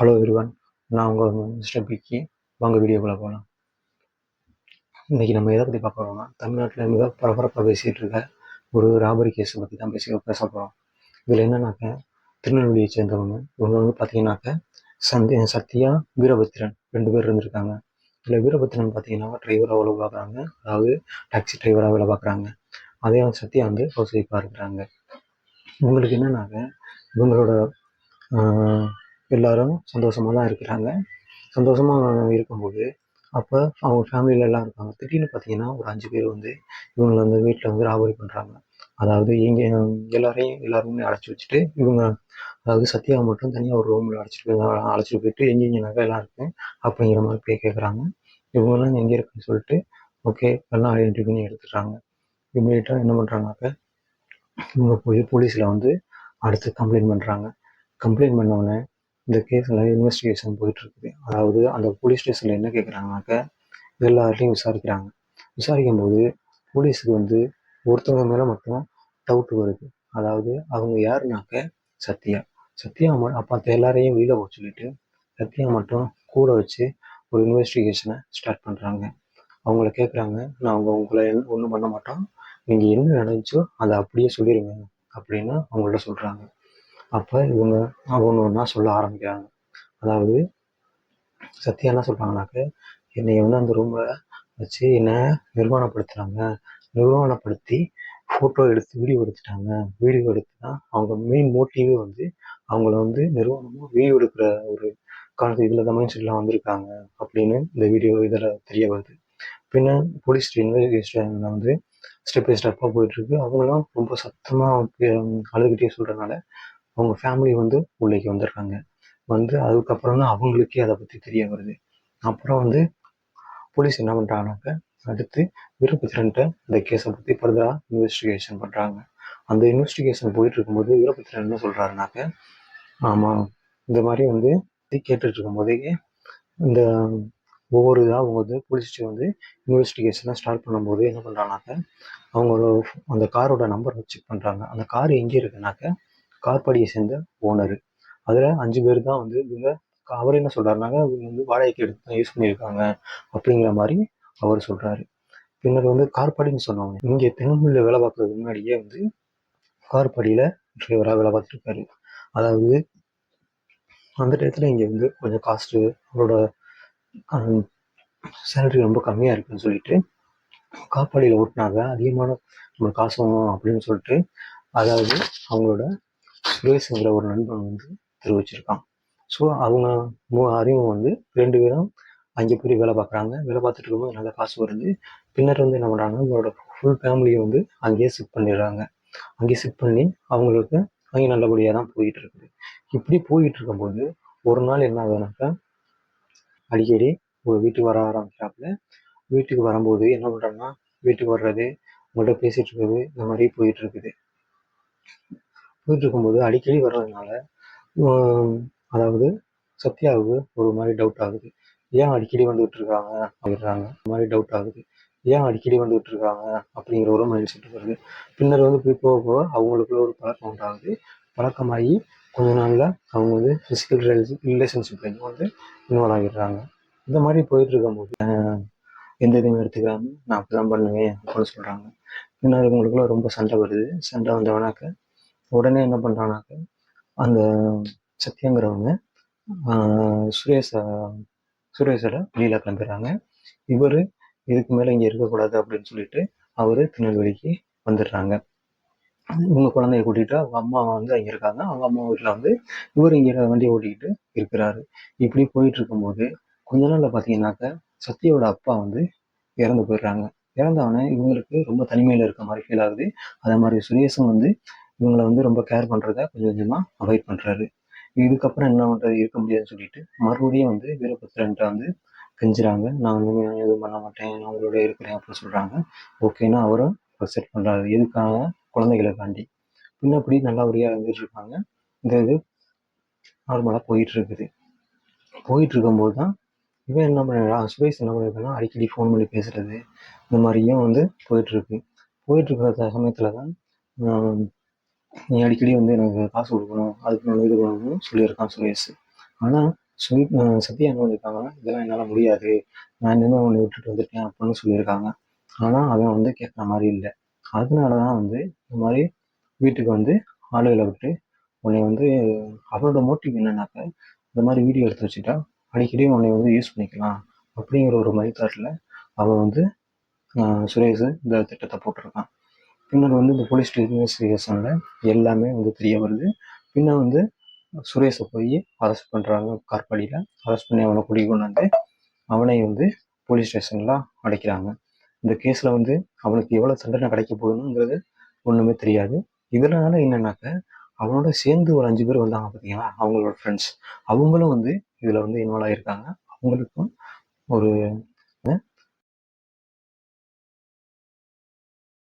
Hello everyone, நான் உங்கள் mister piggy. வாங்க வீடியோக்குள்ளே போகலாம். இன்றைக்கி நம்ம எதை பற்றி பார்க்க போகிறோம்னா, தமிழ்நாட்டில் மிக பரபரப்பாக பேசிகிட்டு இருக்க ஒரு ராபரி கேஸை பற்றி தான் பேச போகிறோம். இதில் என்னன்னாக்க, திருநெல்வேலியை சேர்ந்தவங்க இவங்க வந்து பார்த்தீங்கன்னாக்க சத்யா, வீரபத்ரன் 2 பேர் இருந்திருக்காங்க. இதில் வீரபத்ரன் பார்த்தீங்கன்னா டிரைவராக வேலை பார்க்குறாங்க, அதாவது டாக்ஸி டிரைவராக வேலை பார்க்குறாங்க. அதே சத்யா வந்து ஹவுஸ் ஒய்ஃபாக இருக்கிறாங்க. இவங்களுக்கு என்னன்னாக்க, இவங்களோட எல்லாரும் சந்தோஷமாக தான் இருக்கிறாங்க. சந்தோஷமாக இருக்கும்போது அப்போ அவங்க ஃபேமிலியில எல்லாம் இருக்காங்க. திடீர்னு பார்த்தீங்கன்னா ஒரு 5 பேர் வந்து இவங்களை வந்து வீட்டில் வந்து ராபரி பண்ணுறாங்க. அதாவது இங்கே எல்லாருமே அடைச்சி வச்சுட்டு இவங்க, அதாவது சத்யாவை மட்டும் தனியாக ஒரு ரூமில் அழைச்சிட்டு போயிட்டு எங்கெங்கே நகை எல்லாம் இருக்கு அப்படிங்கிற மாதிரி போய் கேட்குறாங்க. இவங்கெல்லாம் எங்கே இருக்குன்னு சொல்லிட்டு ஓகே எல்லாம் ஐடென்டிஃபை பண்ணி எடுத்துடுறாங்க. இமீடியட்டாக என்ன பண்ணுறாங்கனாக்க, இவங்க போய் போலீஸில் வந்து அடுத்து கம்ப்ளைண்ட் பண்ணுறாங்க. கம்ப்ளைண்ட் பண்ணோடனே இந்த கேஸில் இன்வெஸ்டிகேஷன் போயிட்டுருக்குது. அதாவது அந்த போலீஸ் ஸ்டேஷனில் என்ன கேட்குறாங்கனாக்க, எல்லார்ட்டையும் விசாரிக்கிறாங்க. விசாரிக்கும் போது போலீஸுக்கு வந்து ஒருத்தவங்க மேலே மட்டும் டவுட் வருது. அதாவது அவங்க யாருனாக்க சத்யா அப்போ எல்லாரையும் வெளியில் போக சொல்லிட்டு சத்யா மட்டும் கூட வச்சு ஒரு இன்வெஸ்டிகேஷனை ஸ்டார்ட் பண்ணுறாங்க. அவங்கள கேட்குறாங்க, நாங்கள் உங்களை ஒன்றும் பண்ண மாட்டோம், நீங்கள் என்ன நினைச்சோ அதை அப்படியே சொல்லிடுங்க அப்படின்னு அவங்கள்ட்ட சொல்கிறாங்க. அப்போ இவங்க ஒன்று ஒன்றா சொல்ல ஆரம்பிக்கிறாங்க. அதாவது சத்யா என்ன சொல்கிறாங்கனாக்க, என்னை வந்து அந்த ரூமில் வச்சு என்னை நிர்வாணப்படுத்தி ஃபோட்டோ எடுத்து வீடியோ எடுத்துட்டாங்க. வீடியோ எடுத்து தான் அவங்க மெயின் மோட்டிவே வந்து அவங்கள வந்து நிர்வாணமாக வீடியோ எடுக்கிற ஒரு இதில் தான் மைண்ட் செட்லாம் வந்திருக்காங்க அப்படின்னு இந்த வீடியோ இதில் தெரிய வருது. பின்ன போலீஸ் இன்வெஸ்டிகேஷனில் வந்து ஸ்டெப் பை ஸ்டெப்பாக போயிட்டுருக்கு. அவங்களாம் ரொம்ப சத்தமாக அழுதுகிட்டே சொல்கிறதுனால அவங்க ஃபேமிலி வந்து உள்ளேக்கு வந்துடுறாங்க. வந்து அதுக்கப்புறம் தான் அவங்களுக்கே அதை பற்றி தெரிய வருது. அப்புறம் வந்து போலீஸ் என்ன பண்ணுறாங்கனாக்க, அடுத்து வீரபத்ரன்ட்ட இந்த கேஸை பற்றி ஃபர்தராக இன்வெஸ்டிகேஷன் பண்ணுறாங்க. அந்த இன்வெஸ்டிகேஷன் போயிட்டு இருக்கும்போது வீரபத்ரன் என்ன சொல்கிறாருனாக்க, ஆமாம் இந்த மாதிரி வந்து கேட்டுட்டு இருக்கும் போதே இந்த ஒவ்வொரு இதாக அவங்க வந்து போலீஸ் வந்து இன்வெஸ்டிகேஷனை ஸ்டார்ட் பண்ணும்போது என்ன பண்ணுறாங்கனாக்க, அவங்களோட அந்த காரோட நம்பர் செக் பண்ணுறாங்க. அந்த கார் எங்கே இருக்குனாக்க, கார்பாடியை சேர்ந்த ஓனரு. அதில் 5 பேர் தான் வந்து இவங்க. அவர் என்ன சொல்கிறாருனாக்க, இவங்க வந்து வாடகைக்கு எடுத்து தான் யூஸ் பண்ணியிருக்காங்க அப்படிங்கிற மாதிரி அவர் சொல்கிறாரு. பின்னர் வந்து கார்பாடின்னு சொன்னவங்க இங்கே திருநெல்வேலியில் வேலை பார்க்குறதுக்கு முன்னாடியே வந்து கார்பாடியில் டிரைவராக வேலை பார்த்துருக்காரு. அதாவது அந்த டயத்தில் இங்கே வந்து கொஞ்சம் காஸ்ட்டு, அவரோட சேலரி ரொம்ப கம்மியாக இருக்குன்னு சொல்லிட்டு கார்பாடியில் ஓட்டினாங்க. அதிகமான நம்ம காசு வாங்கணும் அப்படின்னு சொல்லிட்டு, அதாவது அவங்களோட சுரேஷுங்கிற ஒரு நண்பன் வந்து தெரிவிச்சிருக்கான். ஸோ அவங்க அறிவும் வந்து 2 பேரும் அங்கே போய் வேலை பார்க்குறாங்க. வேலை பார்த்துட்டு இருக்கும்போது நல்ல காசு வருது. பின்னர் வந்து என்ன பண்ணுறாங்க, அவங்களோட ஃபுல் ஃபேமிலியை வந்து அங்கேயே ஷிஃப்ட் பண்ணிடுறாங்க. அங்கேயே ஷிஃப்ட் பண்ணி அவங்களுக்கு அங்கே நல்லபடியாக தான் போயிட்டு இருக்குது. இப்படி போயிட்டு இருக்கும்போது ஒரு நாள் என்ன ஆகுதுனாக்கா, அடிக்கடி ஒரு வீட்டுக்கு வர ஆரம்பிக்கிறாப்புல. வீட்டுக்கு வரும்போது என்ன பண்ணுறாங்கன்னா, வீட்டுக்கு வர்றது, உங்கள்கிட்ட பேசிகிட்டு இருக்கிறது, இந்த மாதிரி போயிட்டு இருக்குது. போயிட்டு இருக்கும்போது அடிக்கடி வர்றதுனால அதாவது சத்யாவுக்கு ஒரு மாதிரி டவுட் ஆகுது. ஏன் அடிக்கடி வந்துகிட்டு இருக்காங்க அப்படின்றாங்க. மாதிரி டவுட் ஆகுது, ஏன் அடிக்கடி வந்துகிட்டு இருக்காங்க அப்படிங்கிற ஒரு மைண்ட் செட் வருது. பின்னர் வந்து போய் போக போக அவங்களுக்குள்ள ஒரு பழக்கம் உண்டாகுது. பழக்கமாகி கொஞ்ச நாளில் அவங்க வந்து ஃபிசிக்கல் ரிலேஷன்ஷிப்லேருந்து வந்து இன்வால்வ் ஆகிடுறாங்க. இந்த மாதிரி போயிட்டு இருக்கும்போது எந்த இதையும் எடுத்துக்காம நான் அப்படி தான் பண்ணுவேன் அப்படின்னு சொல்கிறாங்க. பின்னர் இவங்களுக்குள்ள ரொம்ப சண்டை வருது. சண்டை வந்தவனாக்க உடனே என்ன பண்ணுறானாக்க, அந்த சத்யாங்கிறவங்க சுரேஷோட வெளியில் கிளம்பிடுறாங்க. இவர் இதுக்கு மேலே இங்கே இருக்கக்கூடாது அப்படின்னு சொல்லிட்டு அவர் திருநெல்வேலிக்கு வந்துடுறாங்க. இவங்க குழந்தைய கூட்டிகிட்டு அவங்க அம்மா வந்து அங்கே இருக்காங்க. அவங்க அம்மா வீட்டில் வந்து இவர் இங்கே வண்டியை ஓட்டிக்கிட்டு இருக்கிறாரு. இப்படி போயிட்டு இருக்கும்போது கொஞ்ச நாளில் பார்த்தீங்கன்னாக்க சத்யாவோட அப்பா வந்து இறந்து போயிடுறாங்க. இறந்தவொடனே இவங்களுக்கு ரொம்ப தனிமையில் இருக்க மாதிரி ஃபீல் ஆகுது. அதே மாதிரி சுரேஷும் வந்து இவங்களை வந்து ரொம்ப கேர் பண்ணுறத கொஞ்சம் கொஞ்சமாக அவாய்ட் பண்ணுறாரு. இதுக்கப்புறம் என்ன பண்ணுறது, இருக்க முடியாதுன்னு சொல்லிட்டு மறுபடியும் வந்து வீரபத்ரன்ட்ட வந்து கெஞ்சுறாங்க. நான் வந்து எதுவும் பண்ண மாட்டேன், நான் அவங்களோட இருக்கிறேன் அப்படின்னு சொல்கிறாங்க. ஓகேன்னா அவரும் அக்செப்ட் பண்ணுறாரு. எதுக்காக, குழந்தைகளுக்காண்டி. பின்னப்படி நல்லபடியாக இருந்துட்டு இருக்காங்க. இந்த இது நார்மலாக போயிட்டு இருக்குது. போயிட்டு இருக்கும்போது தான் இவன் என்ன பண்ணுறான், சுரேஷ் என்ன பண்ணியிருக்கான்னா அடிக்கடி ஃபோன் பண்ணி பேசுறது, இந்த மாதிரியும் வந்து போயிட்டுருக்கு. போயிட்டுருக்கிற சமயத்தில் தான் நீ அடிக்கடி வந்து எனக்கு காசு கொடுக்கணும், அதுக்கு நான் இது பண்ணணும்னு சொல்லியிருக்கான் சுரேஷ். ஆனால் சத்யா என்ன பண்ணியிருக்காங்கன்னா, இதெல்லாம் என்னால் முடியாது, நான் இனிமேல் உன்னை விட்டுட்டு வந்துட்டேன் அப்படின்னு சொல்லியிருக்காங்க. ஆனால் அவன் வந்து கேட்குற மாதிரி இல்லை. அதனால தான் வந்து இந்த மாதிரி வீட்டுக்கு வந்து ஆளுகளை விட்டு உன்னை வந்து அவனோட மோட்டிவ் என்னன்னாக்க, இந்த மாதிரி வீடியோ எடுத்து வச்சுட்டா அடிக்கடி உன்னை வந்து யூஸ் பண்ணிக்கலாம் அப்படிங்கிற ஒரு மைத்தாட்டில் அவன் வந்து சுரேஷ் இந்த திட்டத்தை போட்டிருக்கான். பின்னர் வந்து இந்த போலீஸ் இன்வெஸ்டிகேஷனில் எல்லாமே வந்து தெரிய வருது. பின்னர் வந்து சுரேஷை போய் அரெஸ்ட் பண்ணுறாங்க. கார்பாடியில் அரெஸ்ட் பண்ணி அவனை கூட்டிக் கொண்டாந்து அவனை வந்து போலீஸ் ஸ்டேஷனில் அடைக்கிறாங்க. இந்த கேஸில் வந்து அவனுக்கு எவ்வளோ தண்டனை கிடைக்க போகுதுங்கிறது ஒன்றுமே தெரியாது. இதனால என்னன்னாக்க, அவனோட சேர்ந்து ஒரு 5 பேர் வந்தாங்க பார்த்தீங்களா, அவங்களோட ஃப்ரெண்ட்ஸ், அவங்களும் வந்து இதில் வந்து இன்வால்வ் ஆகியிருக்காங்க. அவங்களுக்கும் ஒரு